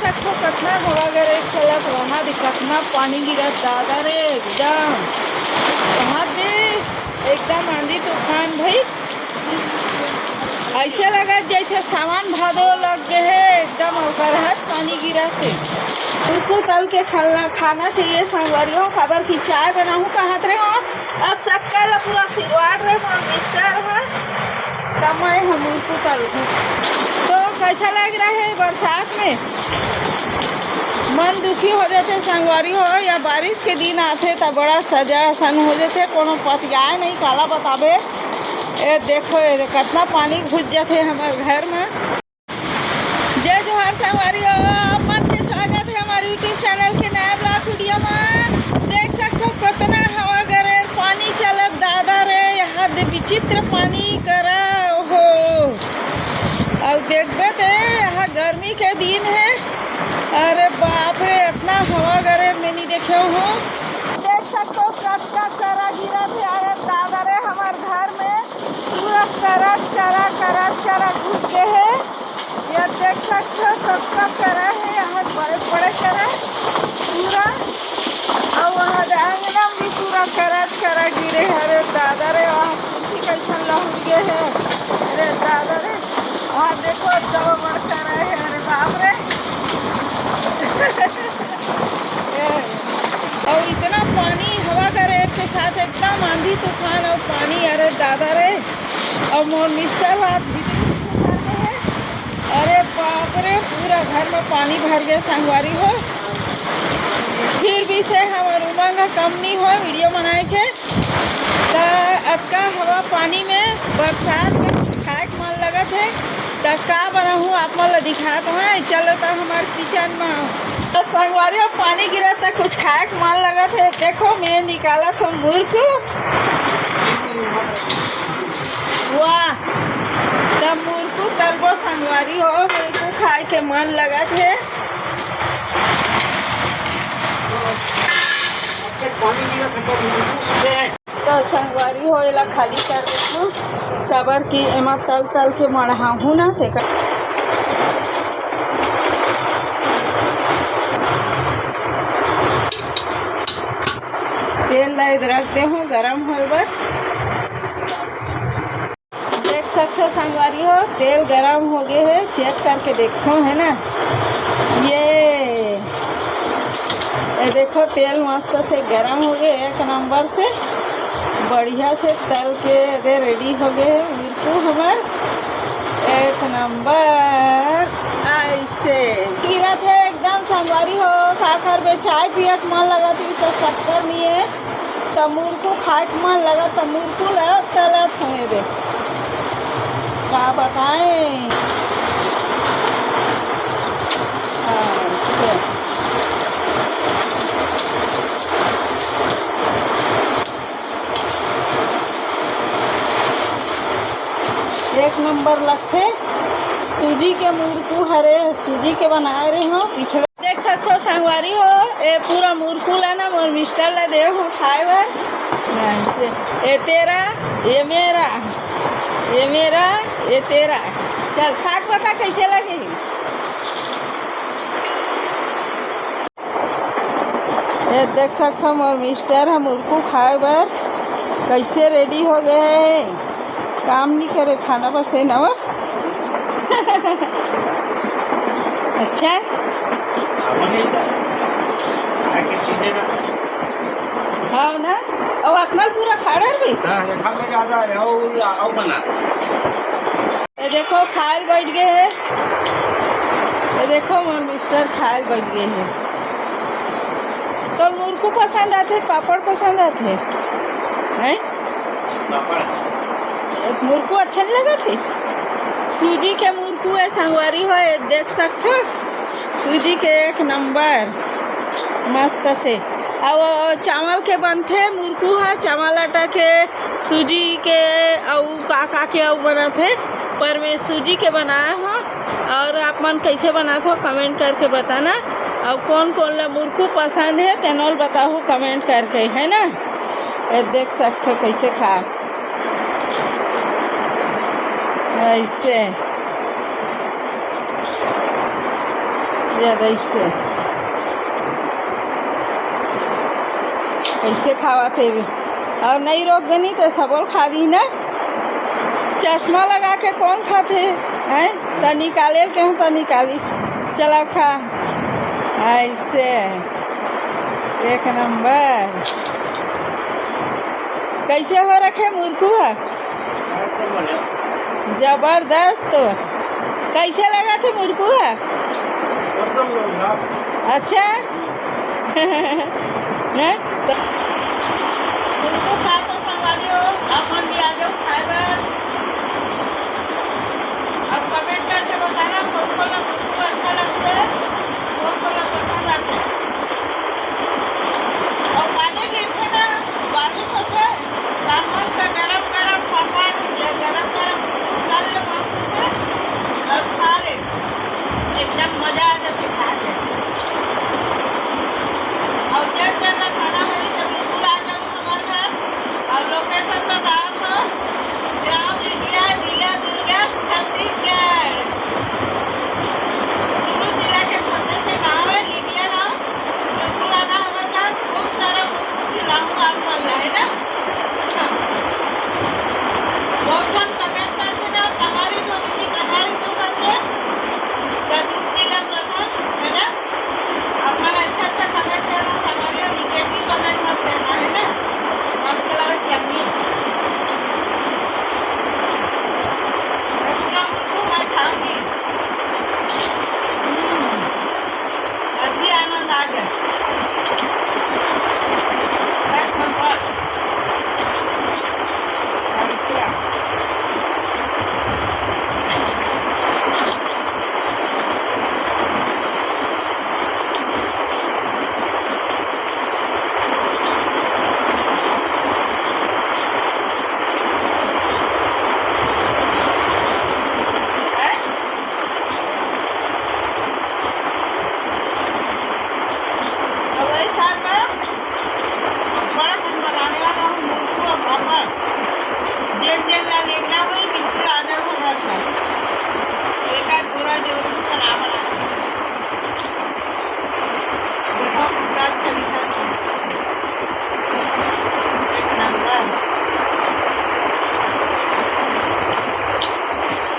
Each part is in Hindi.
सकते हो कितना हवा गरे चलत वहाँ भी कितना पानी गिरत दादा रे एकदम वहाँ भी एकदम आंधी तूफान भाई ऐसे लगा जैसे सामान भादो लग गए है एकदम बरहट पानी गिरा थे। बिल्कुल तल के खाना चाहिए संगवारियों खबर की चाय बनाऊँ कहाँ रहे हो और सबका पूरा सिरवाड़ रहे हो मिस्टर है तब मैं हम उनको तल हूँ। तो कैसा लग रहा है बरसात में मन दुखी हो जाते संगवारी हो या बारिश के दिन आते तब बड़ा सजा सन हो जाते कोनो पतियाए नहीं काला बताबे ए देखो ये कितना पानी घुस जाते हमारे घर में। जय जोहार संगवारी हो अपन के स्वागत है हमारे यूट्यूब चैनल के नया ब्लॉग वीडियो में। देख सकते हो कितना हवा करे पानी चलत दादा रे यहाँ विचित्र पानी करा हो और देखबे थे यहाँ गर्मी के दिन है अरे बाप रे इतना हवा करे मैं नहीं देखे हूँ। देख सकते हो कटका करा गिरा थे अरे दादा रे हमारे घर में पूरा करज करा घुस गए है। यह देख सकते हो कटका करा है यहाँ बड़े बड़े करा पूरा और वहाँ आंगना भी पूरा करज करा गिरे है अरे दादा रे वहाँ कुर्सी कैसा लहुक गए है अरे दादा रे वहाँ देखो दवा बड़ करा है अरे बाप रे और इतना पानी हवा का रेत के साथ एकदम आंधी तूफान और पानी अरे दादा रे और मोर मिस्टर हाथ बिजली है अरे बाप रे पूरा घर में पानी भर गया संगवारी हो। फिर भी से हमारे उमंग कम नहीं हो वीडियो बनाए के तो अब का हवा पानी में बरसात में कुछ खाए के मन लगा थे तो का बना हूँ आप मन दिखा तो है चलो तो हमारे किचन में तो संगवारी और पानी गिरा था कुछ खाए के मन लगा थे देखो मैं निकाला था मुर्कू वाह तब मुर्कू तलबो संगवारी हो मुर्कू खाए के मन लगा थे तो संगवारी हो एला खाली कर देती खबर की एमा तल तल के मढ़ा हूँ ना थे तेल ला इधर रखते हूँ गरम हो बर देख सकते हो संगवारी हो तेल गरम हो गए है चेक करके देखो है ना ये देखो तेल मस्त से गरम हो गए एक नंबर से बढ़िया से तल के दे रेडी हो गए मिर्चू हमार एक नंबर ऐसे गिरा थे एकदम संगवारी हो खा कर बे चाय पियत मन लगा थी तो शक्कर नहीं है तमूर को खाए मन लगा तमूर को तलत हुए दे क्या बताएं एक नंबर लगते सूजी के मुर्कू हरे सूजी के बनाए रहे हो पिछड़े देख सकते हो संगवारी हो ये पूरा मुर्कू लाना मोर मिस्टर ला दे हो खाए बर ये तेरा ये मेरा ये तेरा चल खा के बता कैसे लगे ये देख सकते हो मोर मिस्टर हम मुर्कू खाए बर कैसे रेडी हो गए काम नहीं करे खाना बस है ना वो अच्छा हाँ ना और अपना पूरा खाड़ा भी ये देखो खाल बैठ गए है ये देखो मोर मिस्टर खाल बैठ गए है तो मुर्कू पसंद आते पापड़ पसंद आते हैं मुर्कू अच्छा नहीं लगा थे सूजी के मुर्कू है संगवारी हो देख सकते हो सूजी के एक नंबर मस्त से और चावल के बनते मुर्कू है चावल आटा के सूजी के और काका के और बनाते पर मैं सूजी के बनाया हूँ और आप मन कैसे बनाते हो कमेंट करके बताना और कौन कौन ला मुर्कू पसंद है तेनोल बताओ कमेंट करके है ना ये देख सकते हो कैसे खा ऐसे ज़्यादा इससे कैसे खावाते भी और नहीं रोक बनी तो सबोल खा दी ना। चश्मा लगा के कौन खाते हैं तो निकाले के हूँ तो निकाली चला खा ऐसे एक नंबर। कैसे हो रखे मुर्खू है जबरदस्त। कैसे लगा थे मुर्खू है अच्छा ना मुर्खू खा तो संभाली हो अपन भी आ जाओ खाए। अब कमेंट करके बताना कौन कौन मुर्खू अच्छा लगता है कौन कौन पसंद आता है। और पानी भी थे ना बारिश हो जाए मस्त गरम गरम पापड़ या गरम गरम डाले मस्त से और खा ले एकदम मजा आ जाती खा के। और जब ज़्यादा खाना मेरी तो बिल्कुल आ जाओ हमारे घर और लोकेशन बता दो ग्राम लिखिया जिला दुर्गा छत्तीसगढ़ तीनों जिला के छोटे से गाँव है लिखिया गाँव बिल्कुल आना हमारे साथ खूब सारा मुफ्त खिलाऊंगा आपको है ना। बहुत जन कमेंट करते ना हमारी तो दीदी कहानी तो करते है ना। अपना अच्छा कमेंट करना हमारी और निगेटिव कमेंट मत करना है ना। मस्त लगे कि अपनी पूरा मुझको मैं खाऊंगी अभी आनंद आ गया।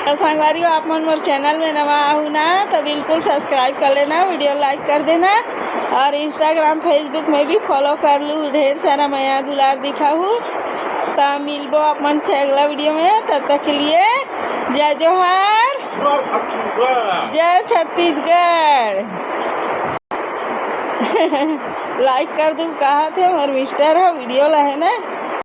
तो संगवारी आप मन मोर चैनल में नवा आहू ना तो बिल्कुल सब्सक्राइब कर लेना वीडियो लाइक कर देना और इंस्टाग्राम फेसबुक में भी फॉलो कर लूँ। ढेर सारा माया दुलार दिखाऊँ तो मिलबो आप मन से अगला वीडियो में। तब तक के लिए जय जोहार जय छत्तीसगढ़। लाइक कर दूँ कहा थे मोर मिस्टर है वीडियो ला है ना।